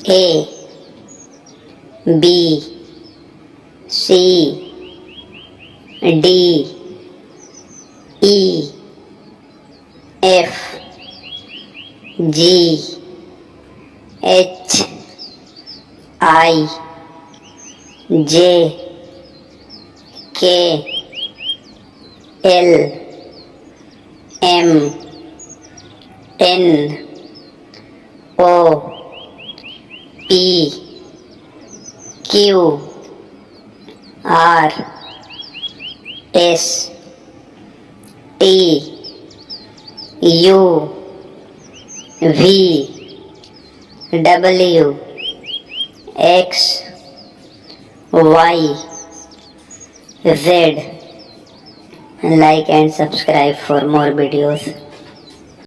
A B C D E F G H I J K L M N O P Q R S T U V W X Y Z. Like and subscribe for more videos.